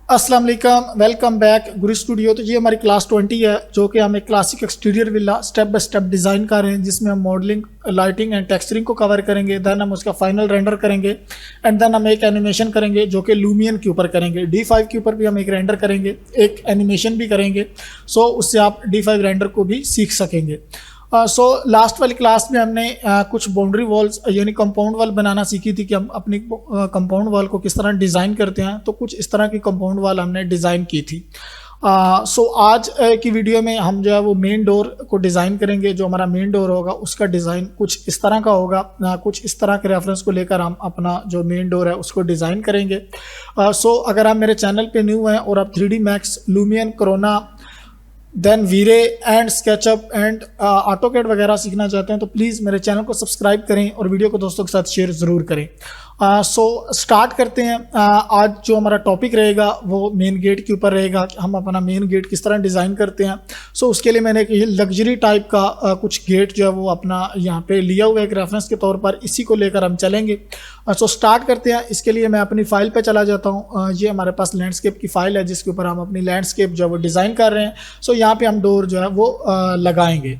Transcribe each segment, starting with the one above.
अस्सलाम वालेकुम, welcome back गुरु studio. तो ये हमारी क्लास 20 है जो कि हम एक classic exterior villa step by step design कर रहे हैं, जिसमें हम मॉडलिंग, लाइटिंग एंड टेक्सचरिंग को कवर करेंगे। देन हम उसका फाइनल रेंडर करेंगे एंड देन हम एक एनिमेशन करेंगे जो कि लूमियन के ऊपर करेंगे। D5 के ऊपर भी हम एक रेंडर करेंगे, एक एनिमेशन भी करेंगे। सो उससे आप D5 रेंडर को भी सीख सकेंगे। सो लास्ट वाली क्लास में हमने कुछ बाउंड्री वॉल्स यानी कंपाउंड वॉल बनाना सीखी थी कि हम अपनी कंपाउंड वॉल को किस तरह डिज़ाइन करते हैं। तो कुछ इस तरह की कंपाउंड वॉल हमने डिज़ाइन की थी। सो आज की वीडियो में हम जो है वो मेन डोर को डिज़ाइन करेंगे। जो हमारा मेन डोर होगा उसका डिज़ाइन कुछ इस तरह का होगा। कुछ इस तरह के रेफरेंस को लेकर हम अपना जो मेन डोर है उसको डिज़ाइन करेंगे। सो अगर आप मेरे चैनल पे न्यू हैं और आप 3D Max, Lumion, Corona, then V Ray and SketchUp and AutoCAD वगैरह सीखना चाहते हैं तो प्लीज़ मेरे चैनल को सब्सक्राइब करें और वीडियो को दोस्तों के साथ शेयर ज़रूर करें। सो स्टार्ट करते हैं। आज जो हमारा टॉपिक रहेगा वो मेन गेट के ऊपर रहेगा कि हम अपना मेन गेट किस तरह डिज़ाइन करते हैं। सो उसके लिए मैंने एक लग्जरी टाइप का कुछ गेट जो है वो अपना यहाँ पे लिया हुआ है एक रेफरेंस के तौर पर, इसी को लेकर हम चलेंगे। सो स्टार्ट करते हैं। इसके लिए मैं अपनी फ़ाइल पे चला जाता हूँ। ये हमारे पास लैंडस्केप की फ़ाइल है जिसके ऊपर हम अपनी लैंडस्केप जो है वो डिज़ाइन कर रहे हैं। सो यहाँ पे हम डोर जो है वो लगाएंगे।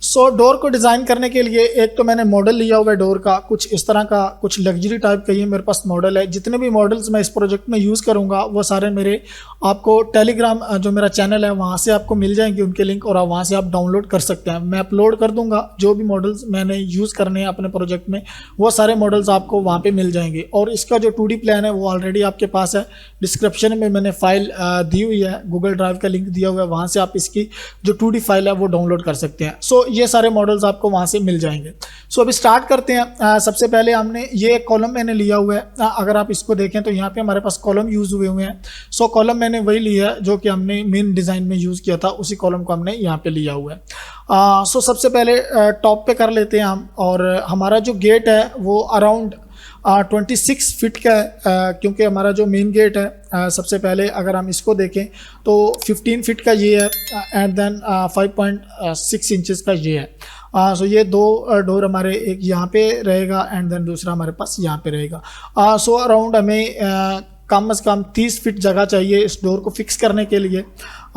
सो डोर को डिज़ाइन करने के लिए एक तो मैंने मॉडल लिया हुआ है डोर का, कुछ इस तरह का, कुछ लग्जरी टाइप का ये मेरे पास मॉडल है। जितने भी मॉडल्स मैं इस प्रोजेक्ट में यूज़ करूँगा वो सारे मेरे आपको टेलीग्राम जो मेरा चैनल है वहाँ से आपको मिल जाएंगे उनके लिंक, और वहाँ से आप डाउनलोड कर सकते हैं। मैं अपलोड कर दूँगा जो भी मॉडल्स मैंने यूज़ करने हैं अपने प्रोजेक्ट में, वो सारे मॉडल्स आपको वहाँ पर मिल जाएंगे। और इसका जो 2D प्लान है वो ऑलरेडी आपके पास है। डिस्क्रिप्शन में मैंने फ़ाइल दी हुई है, गूगल ड्राइव का लिंक दिया हुआ है, वहाँ से आप इसकी जो 2D फाइल है वो डाउनलोड कर सकते हैं। सो ये सारे मॉडल्स आपको वहाँ से मिल जाएंगे। सो अभी स्टार्ट करते हैं। सबसे पहले हमने ये कॉलम मैंने लिया हुआ है। अगर आप इसको देखें तो यहाँ पे हमारे पास कॉलम यूज़ हुए हुए हैं। सो कॉलम मैंने वही लिया है जो कि हमने मेन डिज़ाइन में यूज़ किया था, उसी कॉलम को हमने यहाँ पे लिया हुआ है। सो सबसे पहले टॉप पे कर लेते हैं हम। और हमारा जो गेट है वो अराउंड 26 फीट का है, क्योंकि हमारा जो मेन गेट है सबसे पहले अगर हम इसको देखें तो 15 फीट का ये है एंड देन 5.6 इंचेस का ये है। सो ये दो डोर हमारे, एक यहाँ पे रहेगा एंड देन दूसरा हमारे पास यहाँ पे रहेगा। सो अराउंड हमें कम से कम 30 फीट जगह चाहिए इस डोर को फिक्स करने के लिए।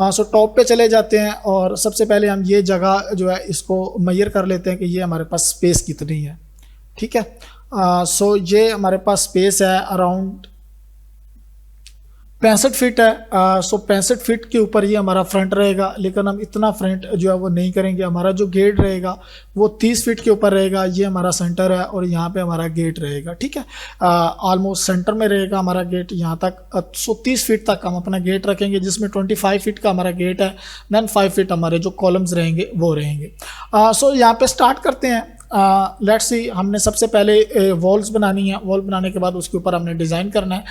सो टॉप पे चले जाते हैं और सबसे पहले हम ये जगह जो है इसको मेजर कर लेते हैं कि ये हमारे पास स्पेस कितनी है। ठीक है। सो ये हमारे पास स्पेस है अराउंड 65 फीट है। सो 65 फीट के ऊपर ये हमारा फ्रंट रहेगा, लेकिन हम इतना फ्रंट जो है वो नहीं करेंगे। हमारा जो गेट रहेगा वो 30 फीट के ऊपर रहेगा। ये हमारा सेंटर है और यहाँ पे हमारा गेट रहेगा। ठीक है, ऑलमोस्ट सेंटर में रहेगा हमारा गेट यहाँ तक। सो 30 फीट तक हम अपना गेट रखेंगे, जिसमें 25 फीट का हमारा गेट है। देन 5 फीट हमारे जो कॉलम्स रहेंगे वो रहेंगे। सो यहाँ पे स्टार्ट करते हैं। लेट्स सी, हमने सबसे पहले वॉल्स बनानी है। वॉल बनाने के बाद उसके ऊपर हमने डिज़ाइन करना है।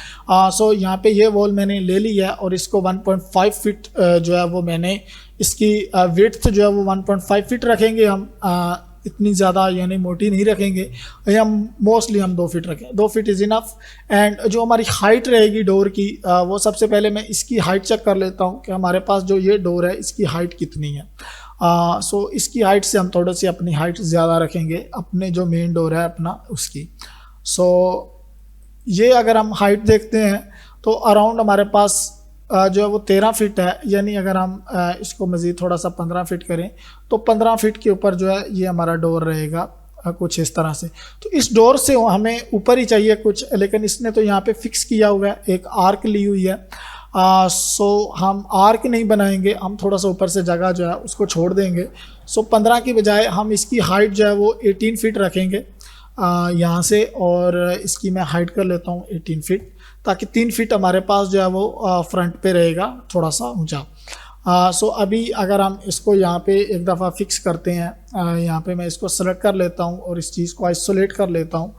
सो यहाँ पे ये वॉल मैंने ले ली है और इसको 1.5 फीट जो है वो मैंने इसकी विड्थ जो है वो 1.5 फीट रखेंगे हम। इतनी ज़्यादा यानी मोटी नहीं रखेंगे, हम मोस्टली हम 2 फीट रखें। 2 फीट इज़ इनफ। एंड जो हमारी हाइट रहेगी डोर की, वो सबसे पहले मैं इसकी हाइट चेक कर लेता हूँ कि हमारे पास जो ये डोर है इसकी हाइट कितनी है। सो इसकी हाइट से हम थोड़ी सी अपनी हाइट ज़्यादा रखेंगे, अपने जो मेन डोर है अपना उसकी। सो ये अगर हम हाइट देखते हैं तो अराउंड हमारे पास जो है वो 13 फीट है। यानी अगर हम इसको मज़ीद थोड़ा सा 15 फीट करें तो 15 फीट के ऊपर जो है ये हमारा डोर रहेगा कुछ इस तरह से। तो इस डोर से हमें ऊपर ही चाहिए कुछ, लेकिन इसने तो यहाँ पे फिक्स किया हुआ है, एक आर्क ली हुई है। सो हम आर्क नहीं बनाएंगे, हम थोड़ा सा ऊपर से जगह जो है उसको छोड़ देंगे। सो 15 की बजाय हम इसकी हाइट जो है वो 18 फीट रखेंगे यहाँ से, और इसकी मैं हाइट कर लेता हूँ 18 फीट, ताकि 3 फीट हमारे पास जो है वो फ्रंट पे रहेगा थोड़ा सा ऊंचा। सो अभी अगर हम इसको यहाँ पे एक दफ़ा फिक्स करते हैं, यहाँ पे मैं इसको सेलेक्ट कर लेता हूँ और इस चीज़ को आइसोलेट कर लेता हूँ।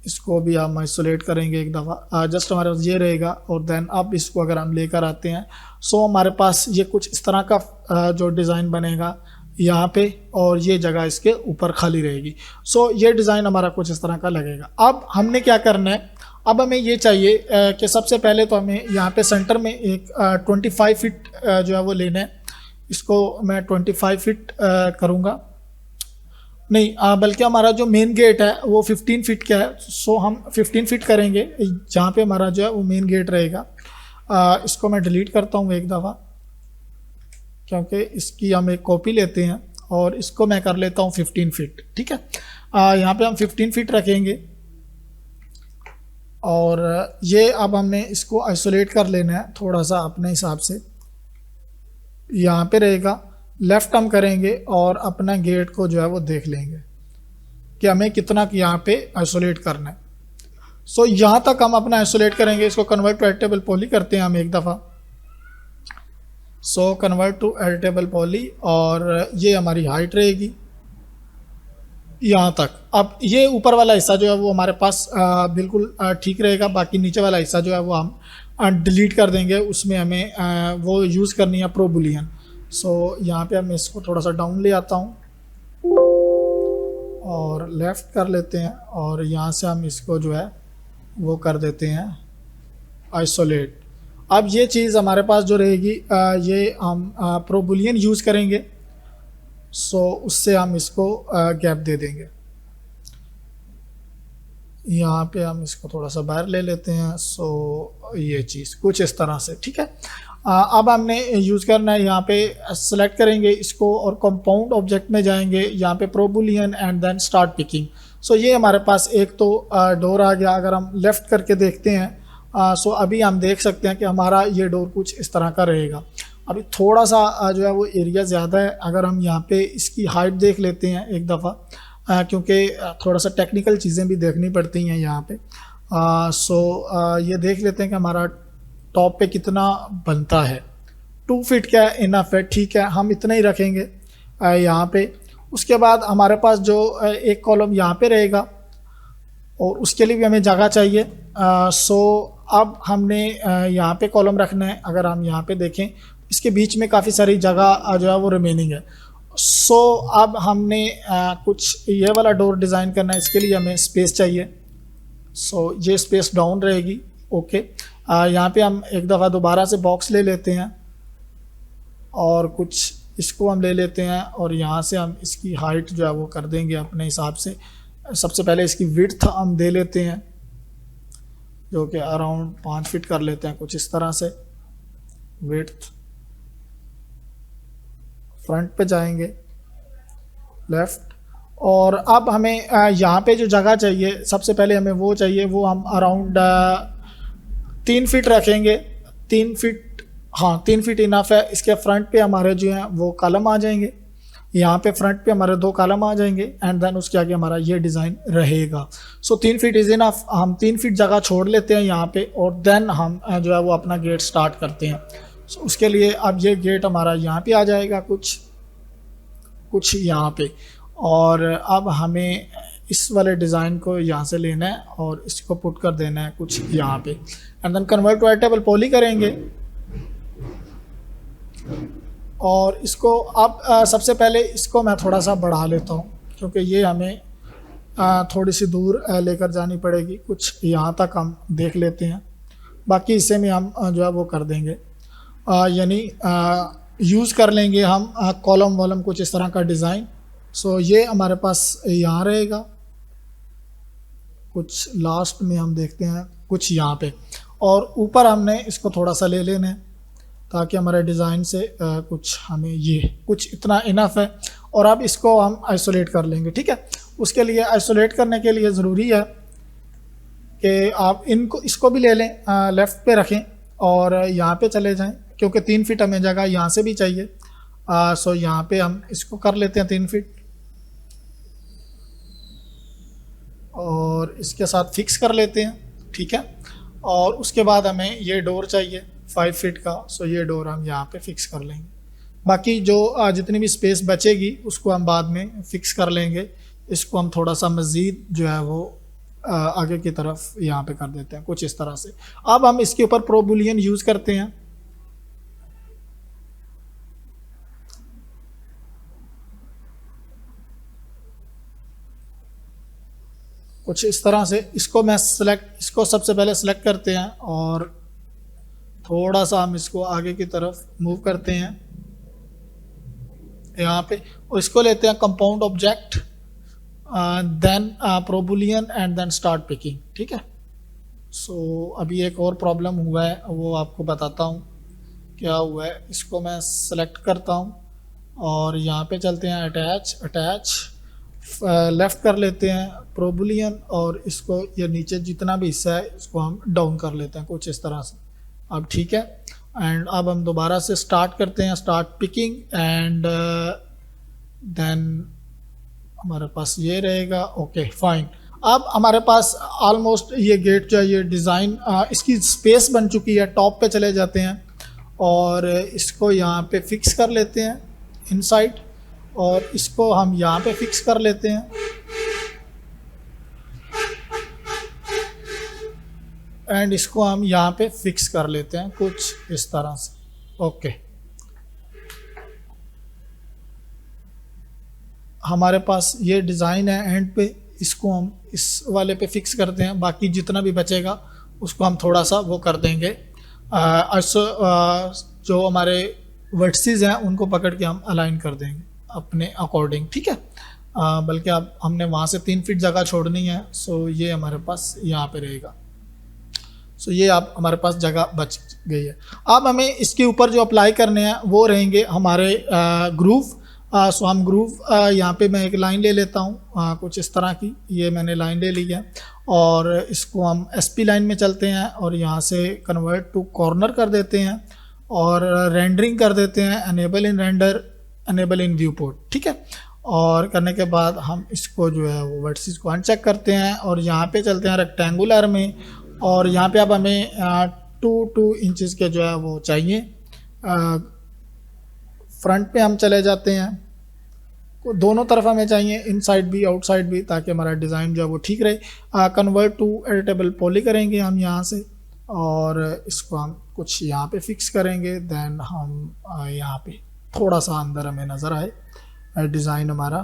इसको भी हम आइसोलेट करेंगे एक दफ़ा, जस्ट हमारे पास ये रहेगा। और देन अब इसको अगर हम लेकर आते हैं, सो हमारे पास ये कुछ इस तरह का जो डिज़ाइन बनेगा यहाँ पे, और ये जगह इसके ऊपर खाली रहेगी। सो ये डिज़ाइन हमारा कुछ इस तरह का लगेगा। अब हमने क्या करना है, अब हमें ये चाहिए कि सबसे पहले तो हमें यहाँ पे सेंटर में एक 25 फीट जो है वो लेना है। इसको मैं 25 फीट करूँगा। नहीं, बल्कि हमारा जो मेन गेट है वो 15 फीट का है, सो हम 15 फीट करेंगे जहाँ पे हमारा जो है वो मेन गेट रहेगा। इसको मैं डिलीट करता हूँ एक दफ़ा, क्योंकि इसकी हम एक कॉपी लेते हैं और इसको मैं कर लेता हूँ 15 फीट। ठीक है, यहाँ पे हम 15 फीट रखेंगे और ये अब हमने इसको आइसोलेट कर लेना है थोड़ा सा अपने हिसाब से। यहाँ पे रहेगा, लेफ्ट हम करेंगे और अपना गेट को जो है वो देख लेंगे कि हमें कितना यहाँ पे आइसोलेट करना है। सो यहाँ तक हम अपना आइसोलेट करेंगे। इसको कन्वर्ट टू एडिटेबल पॉली करते हैं हम एक दफ़ा। So convert to editable poly और ये हमारी हाइट रहेगी यहाँ तक। अब ये ऊपर वाला हिस्सा जो है वो हमारे पास बिल्कुल ठीक रहेगा, बाकी नीचे वाला हिस्सा जो है वो हम डिलीट कर देंगे। उसमें हमें वो यूज़ करनी है प्रो बुलियन। सो यहाँ पे मैं इसको थोड़ा सा डाउन ले आता हूँ और लेफ़्ट कर लेते हैं और यहाँ से हम इसको जो है वो कर देते हैं आइसोलेट। अब ये चीज़ हमारे पास जो रहेगी ये हम प्रो बुलियन यूज़ करेंगे, सो उससे हम इसको गैप दे देंगे। यहाँ पे हम इसको थोड़ा सा बाहर ले लेते हैं। सो ये चीज़ कुछ इस तरह से, ठीक है। अब हमने यूज़ करना है, यहाँ पे सेलेक्ट करेंगे इसको और कंपाउंड ऑब्जेक्ट में जाएंगे, यहाँ पे ProBoolean and then start picking. So ये हमारे पास एक तो डोर आ गया। अगर हम लेफ़्ट करके देखते हैं सो अभी हम देख सकते हैं कि हमारा ये डोर कुछ इस तरह का रहेगा। अभी थोड़ा सा जो है वो एरिया ज़्यादा है। अगर हम यहाँ पे इसकी हाइट देख लेते हैं एक दफ़ा, क्योंकि थोड़ा सा टेक्निकल चीज़ें भी देखनी पड़ती हैं यहाँ पे। ये देख लेते हैं कि हमारा टॉप पे कितना बनता है। 2 फीट क्या इनफ है, ठीक है, हम इतना ही रखेंगे यहाँ पे। उसके बाद हमारे पास जो एक कॉलम यहाँ पे रहेगा और उसके लिए भी हमें जगह चाहिए। अब हमने यहाँ पे कॉलम रखना है। अगर हम यहाँ पे देखें, इसके बीच में काफ़ी सारी जगह जो है वो रिमेनिंग है। अब हमने कुछ ये वाला डोर डिज़ाइन करना है, इसके लिए हमें स्पेस चाहिए। ये स्पेस डाउन रहेगी। ओके, यहाँ पे हम एक दफ़ा दोबारा से बॉक्स ले लेते हैं और कुछ इसको हम ले लेते हैं और यहाँ से हम इसकी हाइट जो है वो कर देंगे अपने हिसाब से। सबसे पहले इसकी विड्थ हम दे लेते हैं, जो कि अराउंड 5 फीट कर लेते हैं कुछ इस तरह से विड्थ। फ्रंट पे जाएंगे, लेफ़्ट, और अब हमें यहाँ पे जो जगह चाहिए, सबसे पहले हमें वो चाहिए, वो हम अराउंड 3 फीट रखेंगे। 3 फीट, हाँ 3 फीट इनफ है। इसके फ्रंट पे हमारे जो हैं वो कॉलम आ जाएंगे। यहाँ पे फ्रंट पे हमारे 2 कॉलम आ जाएंगे एंड देन उसके आगे हमारा ये डिज़ाइन रहेगा। 3 फीट इज़ इनफ। हम 3 फीट जगह छोड़ लेते हैं यहाँ पे और देन हम जो है वो अपना गेट स्टार्ट करते हैं। उसके लिए अब ये गेट हमारा यहाँ पे आ जाएगा, कुछ यहाँ पे, और अब हमें इस वाले डिज़ाइन को यहाँ से लेना है और इसको पुट कर देना है कुछ यहाँ पे and then convert to editable poly करेंगे। और इसको अब सबसे पहले इसको मैं थोड़ा सा बढ़ा लेता हूँ, क्योंकि ये हमें थोड़ी सी दूर लेकर जानी पड़ेगी। कुछ यहाँ तक हम देख लेते हैं, बाकी हिस्से में हम जो है वो कर देंगे, यानी यूज़ कर लेंगे हम कॉलम वॉलम कुछ इस तरह का डिज़ाइन। ये हमारे पास यहाँ रहेगा। कुछ लास्ट में हम देखते हैं कुछ यहाँ पे, और ऊपर हमने इसको थोड़ा सा ले लेना है ताकि हमारे डिज़ाइन से कुछ हमें ये कुछ इतना इनफ है। और अब इसको हम आइसोलेट कर लेंगे, ठीक है। उसके लिए आइसोलेट करने के लिए ज़रूरी है कि आप इसको भी ले लें, लेफ़्ट पे रखें और यहाँ पे चले जाएं, क्योंकि 3 फीट हमें जगह यहाँ से भी चाहिए। यहाँ पे हम इसको कर लेते हैं 3 फीट और इसके साथ फिक्स कर लेते हैं, ठीक है। और उसके बाद हमें ये डोर चाहिए 5 फीट का। ये डोर हम यहाँ पे फिक्स कर लेंगे। बाकी जो जितनी भी स्पेस बचेगी उसको हम बाद में फिक्स कर लेंगे। इसको हम थोड़ा सा मज़ीद जो है वो आगे की तरफ यहाँ पे कर देते हैं कुछ इस तरह से। अब हम इसके ऊपर प्रो बुलियन यूज़ करते हैं। कुछ इस तरह से इसको सबसे पहले सेलेक्ट करते हैं और थोड़ा सा हम इसको आगे की तरफ मूव करते हैं यहाँ पे, और इसको लेते हैं compound object then ProBoolean and then start picking, ठीक है। सो अभी एक और प्रॉब्लम हुआ है, वो आपको बताता हूँ क्या हुआ है। इसको मैं सेलेक्ट करता हूँ और यहाँ पे चलते हैं अटैच लेफ़्ट कर लेते हैं प्रोबुलियन, और इसको ये नीचे जितना भी हिस्सा है इसको हम डाउन कर लेते हैं कुछ इस तरह से। अब ठीक है, एंड अब हम दोबारा से स्टार्ट करते हैं, स्टार्ट पिकिंग, एंड देन हमारे पास ये रहेगा। Okay fine. अब हमारे पास ऑलमोस्ट ये गेट जो है, ये डिज़ाइन इसकी स्पेस बन चुकी है। टॉप पे चले जाते हैं और इसको यहाँ पे फिक्स कर लेते हैं इनसाइड, और इसको हम यहाँ पे फिक्स कर लेते हैं, एंड इसको हम यहाँ पे फिक्स कर लेते हैं कुछ इस तरह से। ओके, हमारे पास ये डिज़ाइन है एंड पे, इसको हम इस वाले पे फिक्स करते हैं, बाकी जितना भी बचेगा उसको हम थोड़ा सा वो कर देंगे। जो हमारे वर्टिसेस हैं उनको पकड़ के हम अलाइन कर देंगे अपने अकॉर्डिंग, ठीक है। बल्कि अब हमने वहाँ से 3 फीट जगह छोड़नी है, सो ये हमारे पास यहाँ पे रहेगा। सो ये अब हमारे पास जगह बच गई है। अब हमें इसके ऊपर जो अप्लाई करने हैं वो रहेंगे हमारे ग्रूव। सो हम ग्रूव यहाँ पे मैं एक लाइन ले लेता हूँ कुछ इस तरह की, ये मैंने लाइन ले ली है, और इसको हम एसपी लाइन में चलते हैं और यहाँ से कन्वर्ट टू कॉर्नर कर देते हैं और रेंडरिंग कर देते हैं, एनेबल इन रेंडर, एनेबल इन व्यू पोर्ट, ठीक है। और करने के बाद हम इसको जो है वो वर्टिसेस को अनचेक करते हैं और यहाँ पे चलते हैं रेक्टेंगुलर में, और यहाँ पे अब हमें 2 इंचेस के जो है वो चाहिए। फ्रंट पे हम चले जाते हैं, दोनों तरफ हमें चाहिए, इनसाइड भी आउटसाइड भी, ताकि हमारा डिज़ाइन जो है वो ठीक रहे। कन्वर्ट टू एडिटेबल पॉली करेंगे हम यहाँ से, और इसको हम कुछ यहाँ पे फिक्स करेंगे। देन हम यहाँ पे थोड़ा सा अंदर हमें नज़र आए डिज़ाइन हमारा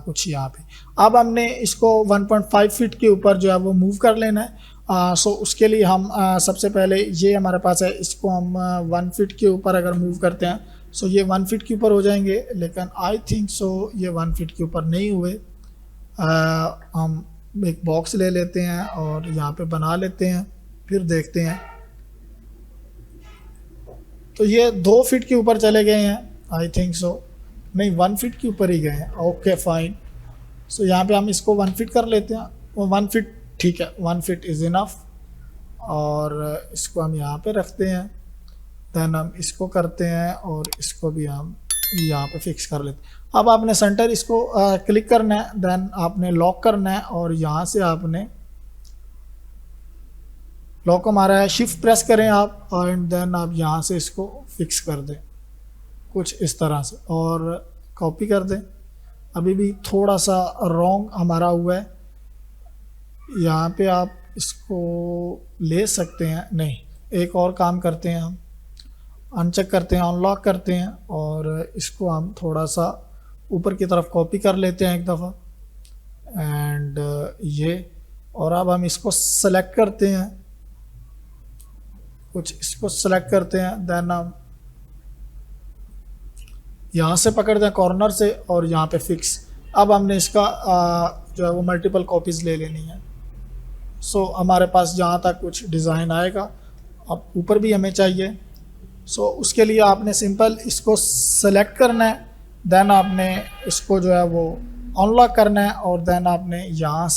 कुछ यहाँ पे। अब हमने इसको 1.5 फीट के ऊपर जो है वो मूव कर लेना है। सो उसके लिए हम सबसे पहले ये हमारे पास है, इसको हम 1 फीट के ऊपर अगर मूव करते हैं सो ये 1 फीट के ऊपर हो जाएंगे, लेकिन आई थिंक सो ये 1 फीट के ऊपर नहीं हुए। हम एक बॉक्स ले लेते हैं और यहाँ पे बना लेते हैं, फिर देखते हैं। तो ये 2 फीट के ऊपर चले गए हैं आई थिंक सो, नहीं 1 फीट के ऊपर ही गए हैं। Okay fine. सो यहाँ पे हम इसको 1 फीट कर लेते हैं, वो 1 फीट ठीक है, 1 फीट इज़ इनफ, और इसको हम यहाँ पे रखते हैं। देन हम इसको करते हैं और इसको भी हम यहाँ पे फिक्स कर लेते हैं। अब आपने सेंटर इसको क्लिक करना है, देन आपने लॉक करना है, और यहाँ से आपने लॉक को मारा है, शिफ्ट प्रेस करें आप, एंड देन आप यहाँ से इसको फिक्स कर दें कुछ इस तरह से, और कॉपी कर दें। अभी भी थोड़ा सा रॉन्ग हमारा हुआ है, यहाँ पे आप इसको ले सकते हैं, नहीं एक और काम करते हैं, हम अनचेक करते हैं, अनलॉक करते हैं, और इसको हम थोड़ा सा ऊपर की तरफ कॉपी कर लेते हैं एक दफ़ा, एंड ये, और अब हम इसको सेलेक्ट करते हैं कुछ, इसको सेलेक्ट करते हैं, देन हम यहाँ से पकड़ते हैं कॉर्नर से और यहाँ पे फिक्स। अब हमने इसका जो है वो मल्टीपल कॉपीज़ ले लेनी है। सो हमारे पास जहाँ तक कुछ डिज़ाइन आएगा, अब ऊपर भी हमें चाहिए। सो उसके लिए आपने सिंपल इसको सेलेक्ट करना है, देन आपने इसको जो है वो अनलॉक करना है, और देन आपने यहाँ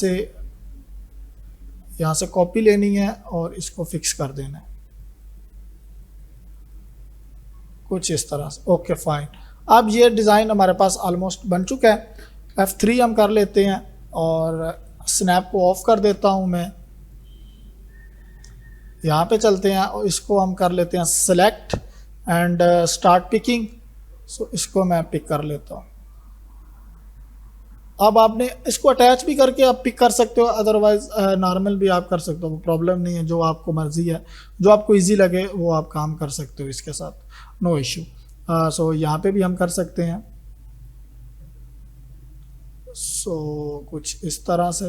से कॉपी लेनी है और इसको फिक्स कर देना है कुछ इस तरह से। Okay fine. अब ये डिज़ाइन हमारे पास ऑलमोस्ट बन चुका है। F3 हम कर लेते हैं और स्नैप को ऑफ कर देता हूँ मैं। यहाँ पे चलते हैं और इसको हम कर लेते हैं सेलेक्ट एंड स्टार्ट पिकिंग। सो इसको मैं पिक कर लेता हूँ। अब आपने इसको अटैच भी करके आप पिक कर सकते हो, अदरवाइज नॉर्मल भी आप कर सकते हो, प्रॉब्लम नहीं है, जो आपको मर्जी है, जो आपको इजी लगे वो आप काम कर सकते हो इसके साथ, नो इश्यू। सो यहाँ पे भी हम कर सकते हैं। सो कुछ इस तरह से।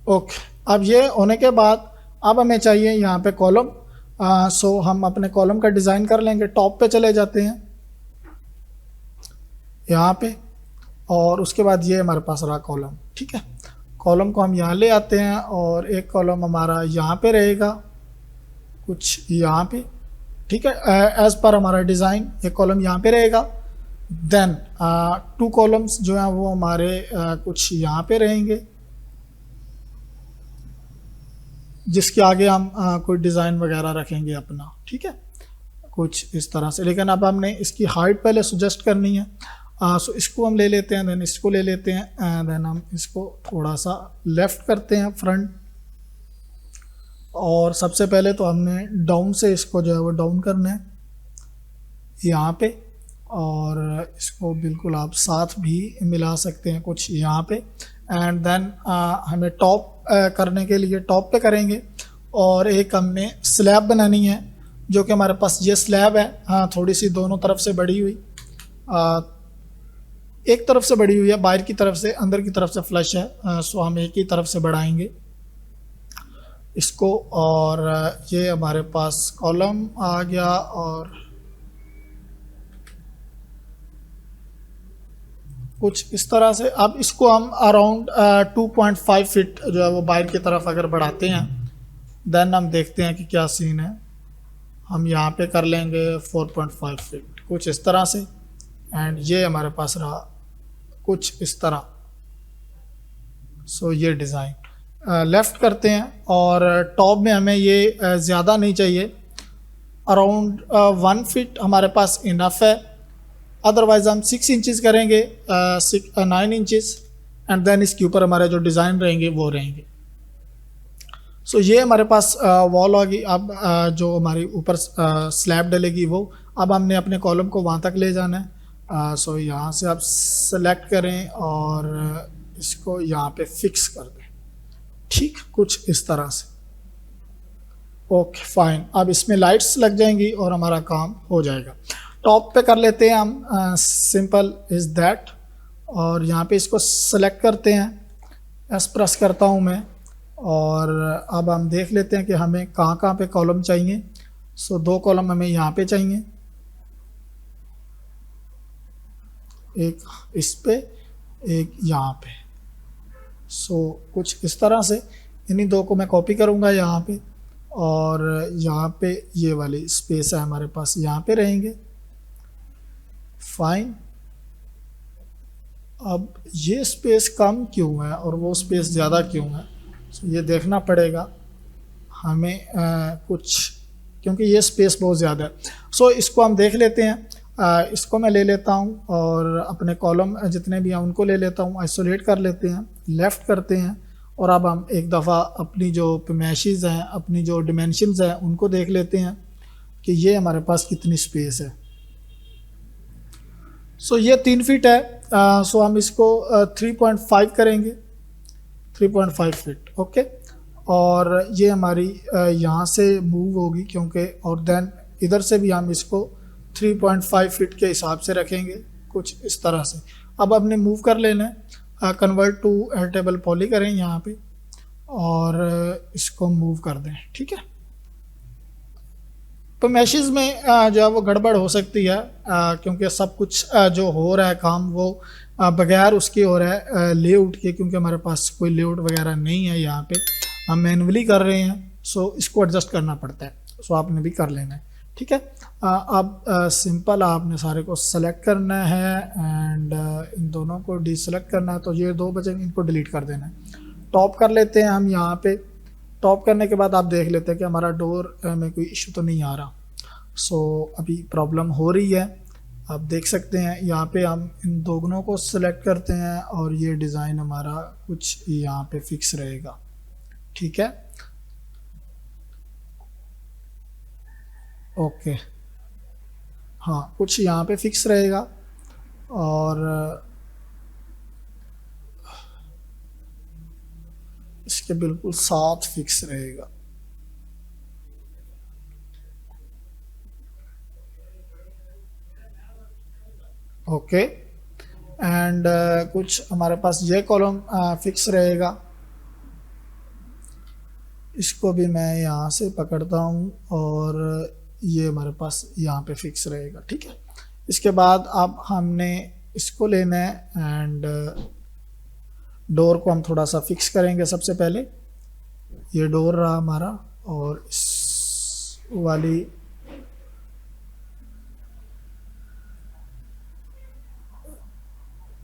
ओके, अब ये होने के बाद अब हमें चाहिए यहाँ पे कॉलम। सो हम अपने कॉलम का डिज़ाइन कर लेंगे। टॉप पे चले जाते हैं यहाँ पे, और उसके बाद ये हमारे पास रहा कॉलम। ठीक है, कॉलम को हम यहाँ ले आते हैं और एक कॉलम हमारा यहाँ पे रहेगा, कुछ यहाँ पे। ठीक है, एज पर हमारा डिज़ाइन एक कॉलम यहाँ पे रहेगा। देन 2 कॉलम्स जो हैं वो हमारे कुछ यहाँ पे रहेंगे, जिसके आगे हम कोई डिज़ाइन वगैरह रखेंगे अपना। ठीक है, कुछ इस तरह से। लेकिन अब हमने इसकी हाइट पहले सुजेस्ट करनी है। सो इसको हम ले लेते हैं, देन इसको ले लेते हैं, देन हम इसको थोड़ा सा लेफ़्ट करते हैं फ्रंट। और सबसे पहले तो हमने डाउन से इसको जो है वो डाउन करना है यहाँ पे, और इसको बिल्कुल आप साथ भी मिला सकते हैं कुछ यहाँ पे। एंड देन हमें टॉप करने के लिए टॉप पे करेंगे, और एक हमने स्लैब बनानी है, जो कि हमारे पास ये स्लैब है। हाँ, थोड़ी सी दोनों तरफ से बढ़ी हुई, एक तरफ से बढ़ी हुई है, बाहर की तरफ से, अंदर की तरफ से फ्लश है। सो हम एक ही तरफ से बढ़ाएंगे इसको, और ये हमारे पास कॉलम आ गया। और कुछ इस तरह से अब इसको हम अराउंड 2.5 फीट जो है वो बाहर की तरफ अगर बढ़ाते हैं, देन हम देखते हैं कि क्या सीन है। हम यहाँ पे कर लेंगे 4.5 फीट, कुछ इस तरह से। एंड ये हमारे पास रहा कुछ इस तरह। सो ये डिज़ाइन लेफ़्ट करते हैं, और टॉप में हमें ये ज़्यादा नहीं चाहिए, अराउंड 1 फीट हमारे पास इनफ है। अदरवाइज़ हम 6 इंचज़ करेंगे, 9 इंचज़, एंड देन इसके ऊपर हमारे जो डिज़ाइन रहेंगे वो रहेंगे। सो ये हमारे पास वॉल होगी। अब जो हमारी ऊपर स्लैब डलेगी वो, अब हमने अपने कॉलम को वहाँ तक ले जाना है। सो यहाँ से आप सेलेक्ट करें और इसको यहाँ पे फिक्स कर दें। ठीक, कुछ इस तरह से। ओके फाइन, अब इसमें लाइट्स लग जाएंगी और हमारा काम हो जाएगा। टॉप पे कर लेते हैं हम, सिंपल इज़ दैट। और यहाँ पे इसको सेलेक्ट करते हैं, एस प्रेस करता हूँ मैं, और अब हम देख लेते हैं कि हमें कहाँ कहाँ पे कॉलम चाहिए। सो 2 कॉलम हमें यहाँ पे चाहिए, एक इस पे, एक यहाँ पे। सो कुछ इस तरह से इन्हीं 2 को मैं कॉपी करूँगा यहाँ पे, और यहाँ पे ये वाली स्पेस है हमारे पास, यहाँ पे रहेंगे। फाइन, अब ये स्पेस कम क्यों है और वो स्पेस ज़्यादा क्यों है, so ये देखना पड़ेगा हमें कुछ, क्योंकि ये स्पेस बहुत ज़्यादा है। सो इसको हम देख लेते हैं। इसको मैं ले लेता हूँ और अपने कॉलम जितने भी हैं उनको ले लेता हूँ, आइसोलेट कर लेते हैं, लेफ़्ट करते हैं, और अब हम एक दफ़ा अपनी जो पैमाइशेस हैं, अपनी जो डिमेंशंस हैं उनको देख लेते हैं कि ये हमारे पास कितनी स्पेस है। सो ये 3 फीट है। सो हम इसको 3.5 करेंगे, 3.5 फीट। ओके, और ये हमारी यहाँ से मूव होगी क्योंकि, और देन इधर से भी हम इसको 3.5 फीट के हिसाब से रखेंगे, कुछ इस तरह से। अब हमने मूव कर लेना है, कन्वर्ट टू एडिटेबल पॉली करें यहाँ पे, और इसको मूव कर दें। ठीक है, तो मैशेस में जो है वो गड़बड़ हो सकती है, क्योंकि सब कुछ जो हो रहा है काम वो बगैर उसके हो रहा है लेआउट के, क्योंकि हमारे पास कोई लेआउट वगैरह नहीं है यहाँ पे, हम मैनुअली कर रहे हैं। सो इसको एडजस्ट करना पड़ता है, सो आपने भी कर लेना है। ठीक है, अब सिंपल आपने सारे को सेलेक्ट करना है एंड इन दोनों को डीसेलेक्ट करना है, तो ये 2 बचेंगे, इनको डिलीट कर देना है। टॉप कर लेते हैं हम यहाँ पे। टॉप करने के बाद आप देख लेते हैं कि हमारा डोर में कोई इशू तो नहीं आ रहा। सो अभी प्रॉब्लम हो रही है, आप देख सकते हैं। यहाँ पे हम इन दोनों को सेलेक्ट करते हैं और ये डिज़ाइन हमारा कुछ यहाँ पे फिक्स रहेगा। ठीक है, ओके, हाँ, कुछ यहाँ पे फिक्स रहेगा और इसके बिल्कुल साथ फिक्स रहेगा। ओके, एंड कुछ हमारे पास ये कॉलम फिक्स रहेगा इसको भी मैं यहाँ से पकड़ता हूँ और ये हमारे पास यहाँ पे फिक्स रहेगा, ठीक है। इसके बाद अब हमने इसको लेना है एंड डोर को हम थोड़ा सा फिक्स करेंगे। सबसे पहले ये डोर रहा हमारा और इस वाली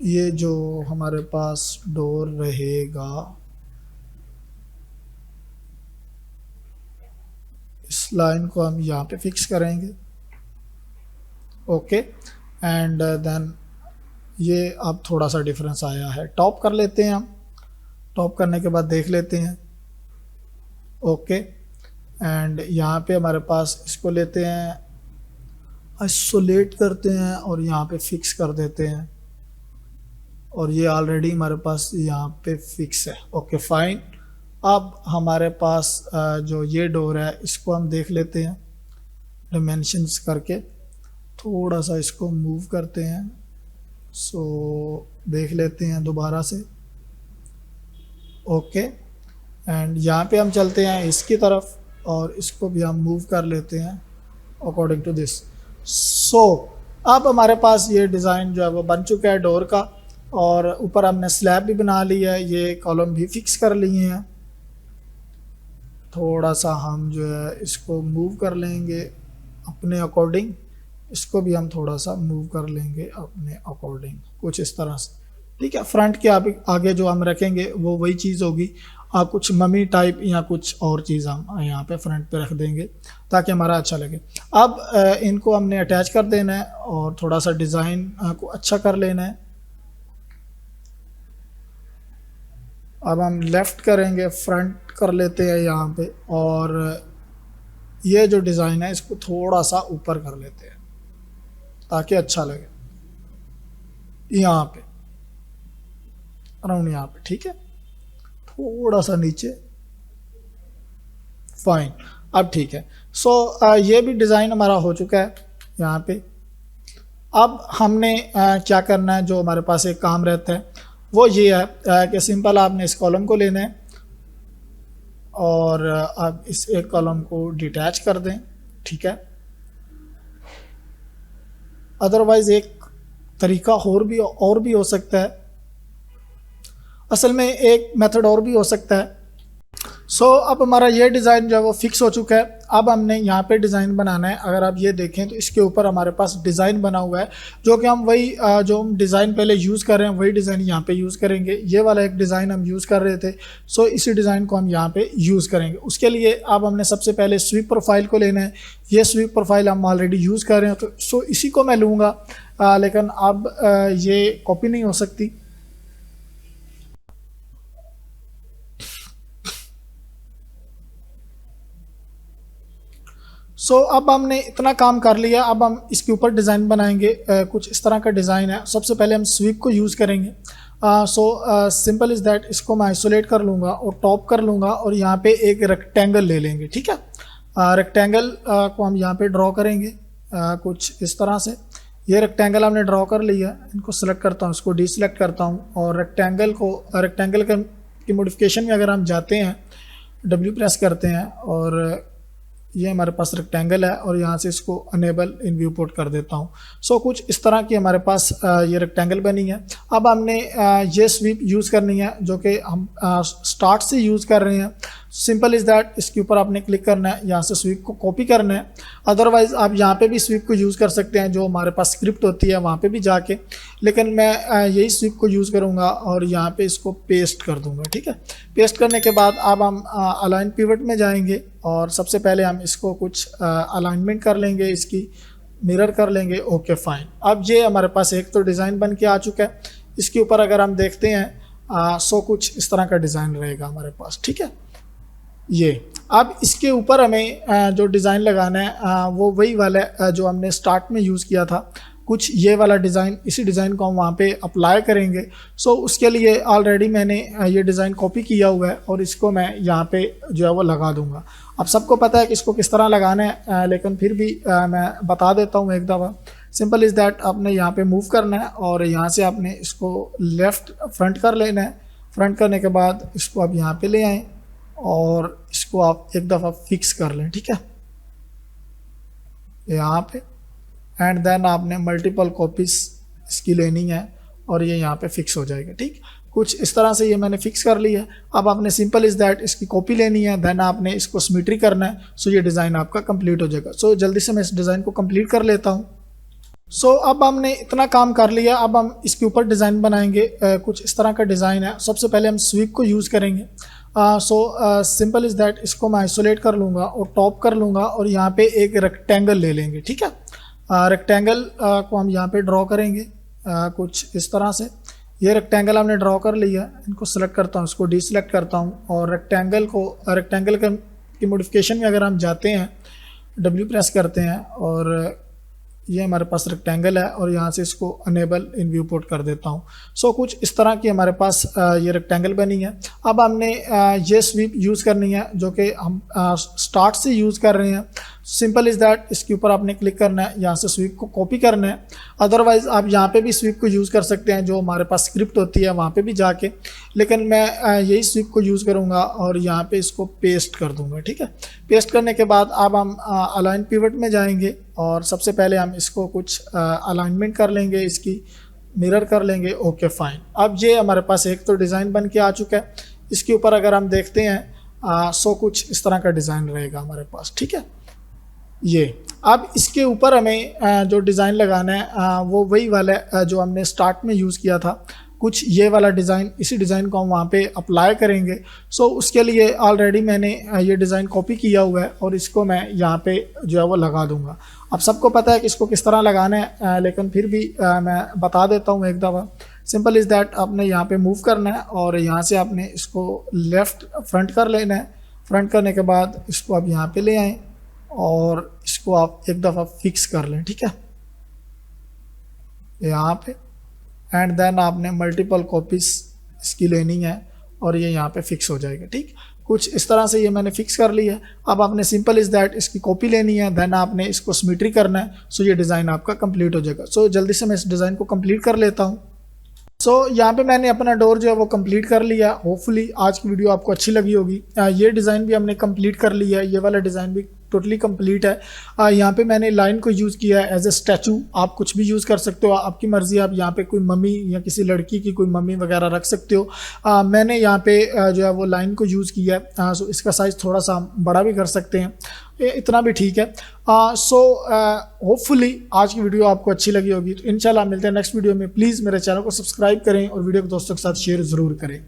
ये जो हमारे पास डोर रहेगा इस लाइन को हम यहाँ पे फिक्स करेंगे, ओके। एंड देन ये अब थोड़ा सा डिफरेंस आया है, टॉप कर लेते हैं हम। टॉप करने के बाद देख लेते हैं, ओके। एंड यहाँ पे हमारे पास इसको लेते हैं, आइसोलेट करते हैं और यहाँ पे फिक्स कर देते हैं और ये ऑलरेडी हमारे पास यहाँ पे फिक्स है, ओके फाइन। अब हमारे पास जो ये डोर है इसको हम देख लेते हैं, डिमेंशंस करके थोड़ा सा इसको मूव करते हैं। सो देख लेते हैं दोबारा से, ओके। एंड यहाँ पे हम चलते हैं इसकी तरफ और इसको भी हम मूव कर लेते हैं अकॉर्डिंग टू दिस। सो अब हमारे पास ये डिज़ाइन जो है वो बन चुका है डोर का और ऊपर हमने स्लैब भी बना लिया है, ये कॉलम भी फिक्स कर लिए हैं। थोड़ा सा हम जो है इसको मूव कर लेंगे अपने अकॉर्डिंग, इसको भी हम थोड़ा सा मूव कर लेंगे अपने अकॉर्डिंग, कुछ इस तरह से, ठीक है। फ्रंट के आगे जो हम रखेंगे वो वही चीज़ होगी, कुछ मम्मी टाइप या कुछ और चीज़ हम यहाँ पे फ्रंट पे रख देंगे ताकि हमारा अच्छा लगे। अब इनको हमने अटैच कर देना है और थोड़ा सा डिज़ाइन को अच्छा कर लेना है। अब हम लेफ़्ट करेंगे, फ्रंट कर लेते हैं यहाँ पे और ये जो डिज़ाइन है इसको थोड़ा सा ऊपर कर लेते हैं ताकि अच्छा लगे, यहाँ पे अराउंड यहाँ पे, ठीक है। थोड़ा सा नीचे, फाइन, अब ठीक है। सो ये भी डिज़ाइन हमारा हो चुका है यहाँ पे। अब हमने क्या करना है, जो हमारे पास एक काम रहता है वो ये है कि सिंपल आपने इस कॉलम को लेना है और आप इस एक कॉलम को डिटैच कर दें, ठीक है। अदरवाइज़ एक तरीका और भी हो सकता है, असल में एक मेथड और भी हो सकता है। सो अब हमारा ये डिज़ाइन जो है वो फिक्स हो चुका है। अब हमने यहाँ पे डिज़ाइन बनाना है। अगर आप ये देखें तो इसके ऊपर हमारे पास डिज़ाइन बना हुआ है जो कि हम वही जो हम डिज़ाइन पहले यूज़ कर रहे हैं वही डिज़ाइन यहाँ पे यूज़ करेंगे। ये वाला एक डिज़ाइन हम यूज़ कर रहे थे, सो इसी डिज़ाइन को हम यहाँ पे यूज़ करेंगे। उसके लिए अब हमने सबसे पहले स्वीप प्रोफाइल को लेना है। ये स्वीप प्रोफाइल हम ऑलरेडी यूज़ कर रहे हैं तो सो इसी को मैं लूँगा, लेकिन अब ये कॉपी नहीं हो सकती। सो अब हमने इतना काम कर लिया, अब हम इसके ऊपर डिज़ाइन बनाएंगे। कुछ इस तरह का डिज़ाइन है। सबसे पहले हम स्वीप को यूज़ करेंगे। सो सिंपल इज़ दैट, इसको मैं आइसोलेट कर लूँगा और टॉप कर लूँगा और यहाँ पे एक रेक्टेंगल ले लेंगे, ठीक है। रेक्टेंगल को हम यहाँ पे ड्रॉ करेंगे कुछ इस तरह से। ये रेक्टेंगल हमने ड्रॉ कर लिया, इनको सेलेक्ट करता हूँ, इसको डीसेलेक्ट करता हूँ और रेक्टेंगल की मॉडिफिकेशन में अगर हम जाते हैं, W प्रेस करते हैं और ये हमारे पास रेक्टेंगल है और यहाँ से इसको अनेबल इन व्यू पोर्ट कर देता हूँ। सो कुछ इस तरह की हमारे पास ये रेक्टेंगल बनी है। अब हमने ये स्वीप यूज़ करनी है जो कि हम स्टार्ट से यूज़ कर रहे हैं। सिंपल इज़ दैट, इसके ऊपर आपने क्लिक करना है, यहाँ से स्वीप को कॉपी करना है। अदरवाइज़ आप यहाँ पे भी स्वीप को यूज़ कर सकते हैं, जो हमारे पास स्क्रिप्ट होती है वहाँ पे भी जाके, लेकिन मैं यही स्वीप को यूज़ करूँगा और यहाँ पे इसको पेस्ट कर दूँगा, ठीक है। पेस्ट करने के बाद अब हम अलाइन पिवट में जाएंगे और सबसे पहले हम इसको कुछ अलाइनमेंट कर लेंगे, इसकी मिरर कर लेंगे, ओके फाइन। अब ये हमारे पास एक तो डिज़ाइन बन के आ चुका है। इसके ऊपर अगर हम देखते हैं सो कुछ इस तरह का डिज़ाइन रहेगा हमारे पास, ठीक है। ये अब इसके ऊपर हमें जो डिज़ाइन लगाना है वो वही वाला है जो हमने स्टार्ट में यूज़ किया था। कुछ ये वाला डिज़ाइन, इसी डिज़ाइन को हम वहाँ पे अप्लाई करेंगे। सो उसके लिए ऑलरेडी मैंने ये डिज़ाइन कॉपी किया हुआ है और इसको मैं यहाँ पे जो है वो लगा दूँगा। अब सबको पता है कि इसको किस तरह लगाना है, लेकिन फिर भी मैं बता देता हूँ एक दफ़ा। सिंपल इज़ दैट, आपने यहाँ पे मूव करना है और यहाँ से आपने इसको लेफ़्ट फ्रंट कर लेना है। फ्रंट करने के बाद इसको आप यहाँ पे ले आएँ और इसको आप एक दफ़ा फिक्स कर लें, ठीक है, यहाँ पे। एंड देन आपने मल्टीपल कॉपीज इसकी लेनी है और ये यहाँ पे फिक्स हो जाएगा, ठीक। कुछ इस तरह से ये मैंने फिक्स कर लिया है। अब आपने सिंपल इज़ दैट इसकी कॉपी लेनी है, देन आपने इसको सिमेट्री करना है। सो ये डिज़ाइन आपका कंप्लीट हो जाएगा। सो जल्दी से मैं इस डिज़ाइन को कंप्लीट कर लेता हूँ। सो अब हमने इतना काम कर लिया, अब हम इसके ऊपर डिज़ाइन बनाएंगे। कुछ इस तरह का डिज़ाइन है। सबसे पहले हम स्वीप को यूज़ करेंगे। सिंपल इज़ दैट इसको मैं आइसोलेट कर लूँगा और टॉप कर लूँगा और यहाँ पे एक रेक्टेंगल ले लेंगे, ठीक है। रेक्टेंगल को हम यहाँ पे ड्रॉ करेंगे कुछ इस तरह से। ये रेक्टेंगल हमने ड्रॉ कर लिया, इनको सेलेक्ट करता हूँ, इसको डीसेलेक्ट करता हूँ और रेक्टेंगल की मॉडिफिकेशन में अगर हम जाते हैं, W प्रेस करते हैं और ये हमारे पास रेक्टेंगल है और यहाँ से इसको अनेबल इन व्यू पोर्ट कर देता हूँ। सो कुछ इस तरह की हमारे पास ये रेक्टेंगल बनी है। अब हमने ये स्वीप यूज़ करनी है जो कि हम स्टार्ट से यूज़ कर रहे हैं। सिंपल इज़ दैट इसके ऊपर आपने क्लिक करना है, यहाँ से स्वीप को कॉपी करना है। अदरवाइज़ आप यहाँ पे भी स्वीप को यूज़ कर सकते हैं, जो हमारे पास स्क्रिप्ट होती है वहाँ पे भी जाके, लेकिन मैं यही स्वीप को यूज़ करूँगा और यहाँ पे इसको पेस्ट कर दूँगा, ठीक है। पेस्ट करने के बाद अब हम अलाइन पिवट में जाएंगे और सबसे पहले हम इसको कुछ अलाइनमेंट कर लेंगे, इसकी मिरर कर लेंगे। Okay fine. अब ये हमारे पास एक तो डिज़ाइन बन के आ चुका है। इसके ऊपर अगर हम देखते हैं सो कुछ इस तरह का डिज़ाइन रहेगा हमारे पास, ठीक है। ये अब इसके ऊपर हमें जो डिज़ाइन लगाना है वो वही वाला है जो हमने स्टार्ट में यूज़ किया था। कुछ ये वाला डिज़ाइन, इसी डिज़ाइन को हम वहाँ पे अप्लाई करेंगे। सो उसके लिए ऑलरेडी मैंने ये डिज़ाइन कॉपी किया हुआ है और इसको मैं यहाँ पे जो है वो लगा दूँगा। अब सबको पता है कि इसको किस तरह लगाना है, लेकिन फिर भी मैं बता देता हूँ एक दफ़ा। सिंपल इज़ दैट आपने यहाँ पे मूव करना है और यहाँ से आपने इसको लेफ़्ट फ्रंट कर लेना है। फ्रंट करने के बाद इसको आप यहाँ पे ले आएँ और इसको आप एक दफ़ा फिक्स कर लें, ठीक है, यहाँ पे। एंड देन आपने मल्टीपल कॉपीज इसकी लेनी है और ये यहाँ पे फिक्स हो जाएगा, ठीक। कुछ इस तरह से ये मैंने फिक्स कर लिया है। अब आपने सिंपल इज़ दैट इसकी कॉपी लेनी है, देन आपने इसको सिमेट्री करना है। सो ये डिज़ाइन आपका कंप्लीट हो जाएगा। सो जल्दी से मैं इस डिज़ाइन को कंप्लीट कर लेता हूँ। सो यहाँ पे मैंने अपना डोर जो है वो कंप्लीट कर लिया। होपफुली आज की वीडियो आपको अच्छी लगी होगी। ये डिज़ाइन भी हमने कंप्लीट कर लिया है, ये वाला डिज़ाइन भी टोटली कंप्लीट है। यहाँ पे मैंने लाइन को यूज़ किया है एज ए स्टैचू। आप कुछ भी यूज़ कर सकते हो, आपकी मर्ज़ी। आप यहाँ पे कोई मम्मी या किसी लड़की की कोई मम्मी वगैरह रख सकते हो। मैंने यहाँ पे जो है वो लाइन को यूज़ किया है। सो इसका साइज़ थोड़ा सा बड़ा भी कर सकते हैं, इतना भी ठीक है। सो होपफुली आज की वीडियो आपको अच्छी लगी होगी। तो इंशाल्लाह मिलते हैं नेक्स्ट वीडियो में। प्लीज़ मेरे चैनल को सब्सक्राइब करें और वीडियो को दोस्तों के साथ शेयर ज़रूर करें।